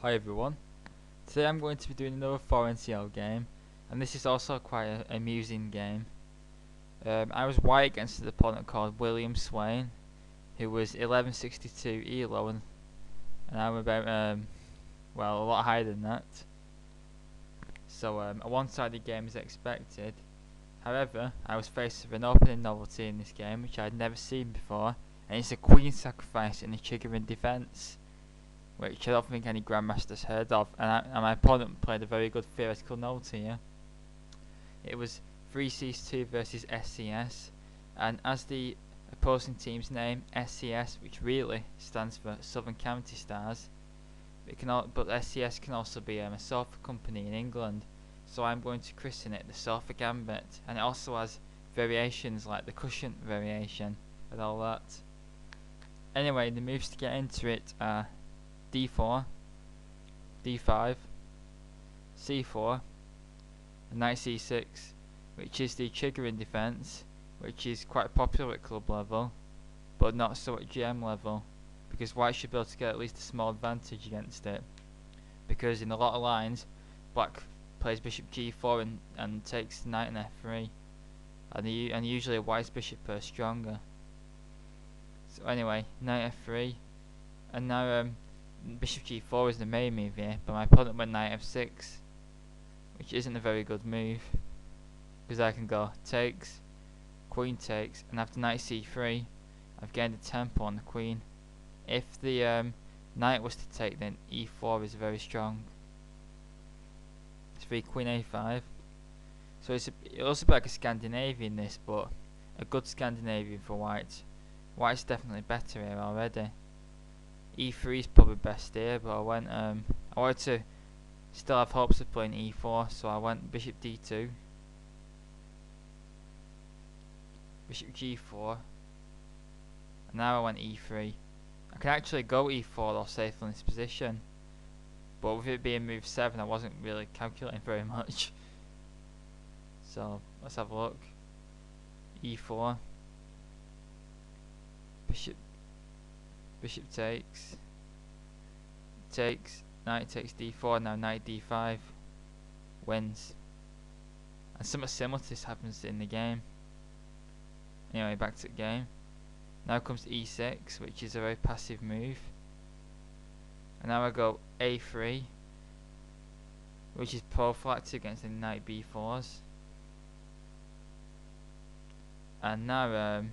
Hi everyone, today I'm going to be doing another foreign CL game, and this is also quite an amusing game. I was white against an opponent called William Swain, who was 1162 ELO, and I'm about, a lot higher than that. So a one-sided game is expected. However, I was faced with an opening novelty in this game, which I had never seen before, and it's a queen sacrifice in a triggering defense, which I don't think any grandmasters heard of, and my opponent played a very good theoretical novelty here. It was receives 2 versus SCS, and as the opposing team's name SCS, which really stands for Southern County Stars, but SCS can also be a sofa company in England, so I'm going to christen it the sofa gambit, and it also has variations like the cushion variation and all that. Anyway, the moves to get into it are d4, d5, c4, and knight c6, which is the triggering defense, which is quite popular at club level, but not so at GM level, because white should be able to get at least a small advantage against it, because in a lot of lines, black plays bishop g4 and takes knight and f3, and usually white's bishop are stronger. So anyway, knight f3, and now bishop g4 is the main move here, but my opponent went knight f6, which isn't a very good move, because I can go takes, queen takes, and after knight c3, I've gained a tempo on the queen. If the knight was to take, then e4 is very strong. It's 3 queen a5. So it's also like a Scandinavian this, but a good Scandinavian for white. White's definitely better here already. E3 is probably best here, but I wanted to still have hopes of playing e4, so I went bishop d2, bishop g4, and now I went e3. I can actually go e4 or safe in this position, but with it being move 7, I wasn't really calculating very much. So let's have a look. e4, bishop takes, knight takes d4, now knight d5, wins. And something similar to this happens in the game. Anyway, back to the game. Now comes e6, which is a very passive move. And now I go a3, which is prophylactic against the knight b4s. And now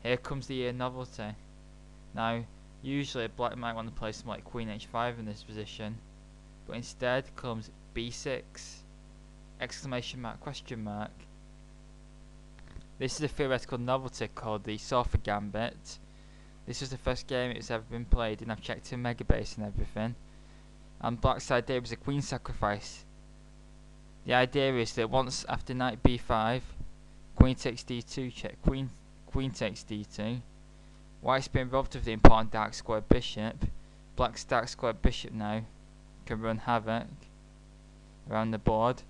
here comes the novelty. Now usually black might want to play something like queen h5 in this position, but instead comes b6, exclamation mark, question mark. This is a theoretical novelty called the sofa gambit. This was the first game it's ever been played, and I've checked in Megabase and everything. And black's idea was a queen sacrifice. The idea is that once after knight b5, queen takes d2 check, queen takes d2. White's been robbed of the important dark square bishop. Black's dark square bishop now can run havoc around the board.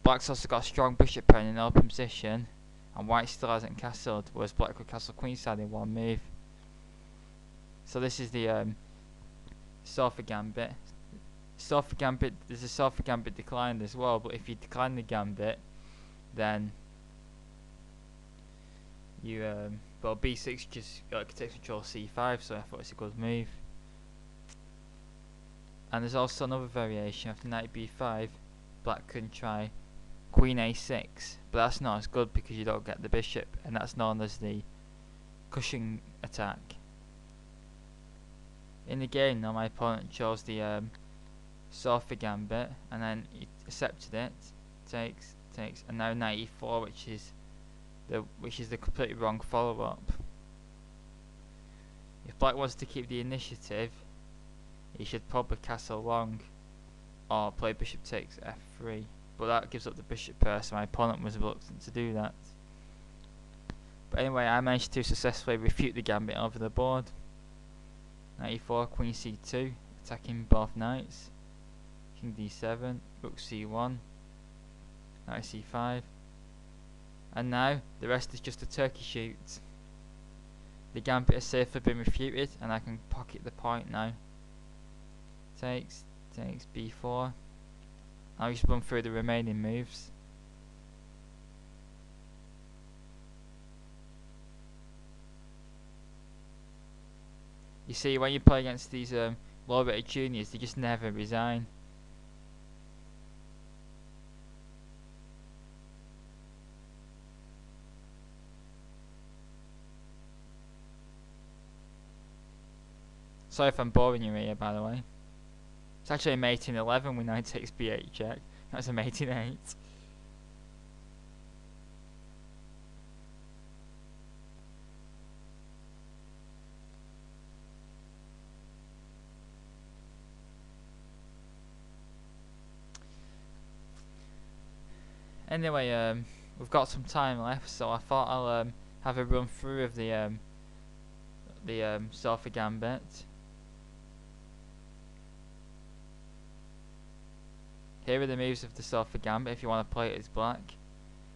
Black's also got a strong bishop pair in an open position, and white still hasn't castled, whereas black could castle queenside in one move. So this is the sofa gambit. There's a sofa gambit declined as well, but if you decline the gambit, then you well, b6 just takes control of c5, so I thought it's a good move. And there's also another variation. After knight b5, black can try queen a6, but that's not as good because you don't get the bishop, and that's known as the cushion attack. In the game now, my opponent chose the sofa gambit, and then he accepted it, takes, and now knight e4, which is the completely wrong follow-up. If black wants to keep the initiative, he should probably castle long, or play bishop takes f3, but that gives up the bishop pair, so my opponent was reluctant to do that. But anyway, I managed to successfully refute the gambit over the board. Knight e4, queen c2, attacking both knights. King d7, rook c1, knight c5, and now the rest is just a turkey shoot. The gambit has safely been refuted, and I can pocket the point now. takes b4. I'll just run through the remaining moves. You see, when you play against these low-rated juniors, they just never resign. Sorry if I'm boring you here, by the way. It's actually a mate in 11 with knight takes b8 check. That's a mate in 8. Anyway, we've got some time left, so I thought I'll have a run through of the Sofa Gambit. Here are the moves of the Sofa Gambit if you want to play it as black.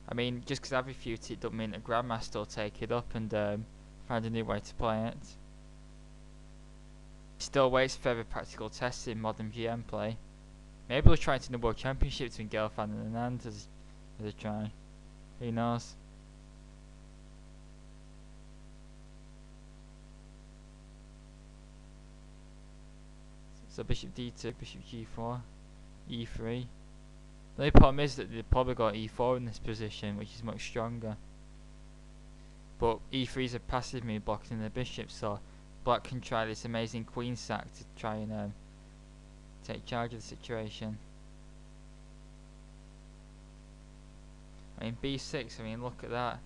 I mean, just because I refute it doesn't mean that Grandmaster will take it up and find a new way to play it. Still waits for further practical tests in modern GM play. Maybe we'll try it in the World Championship between Gelfand and Anand as a try. Who knows? So bishop d2, bishop g4, e3. The only problem is that they've probably got e4 in this position, which is much stronger. But e3 is a passive move blocking the bishop, so black can try this amazing queen sack to try and take charge of the situation. I mean, b6, I mean, look at that.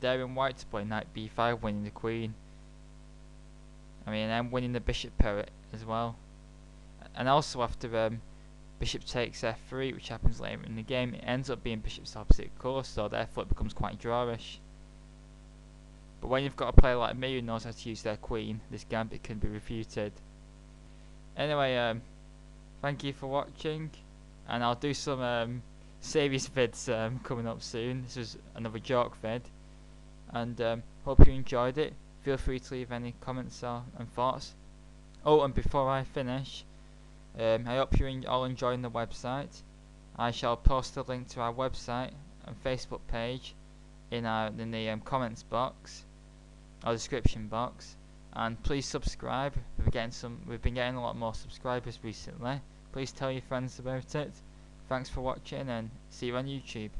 Daring white to play knight b5, winning the queen. I mean, I'm winning the bishop pair as well. And also after bishop takes f3, which happens later in the game, it ends up being bishop's opposite course, so therefore it becomes quite drawish. But when you've got a player like me who knows how to use their queen, this gambit can be refuted. Anyway, thank you for watching, and I'll do some serious vids coming up soon. This was another joke vid, and hope you enjoyed it. Feel free to leave any comments and thoughts. Oh, and before I finish, I hope you're all enjoying the website. I shall post a link to our website and Facebook page in the comments box or description box, and please subscribe. We've been getting a lot more subscribers recently. Please tell your friends about it. Thanks for watching, and see you on YouTube.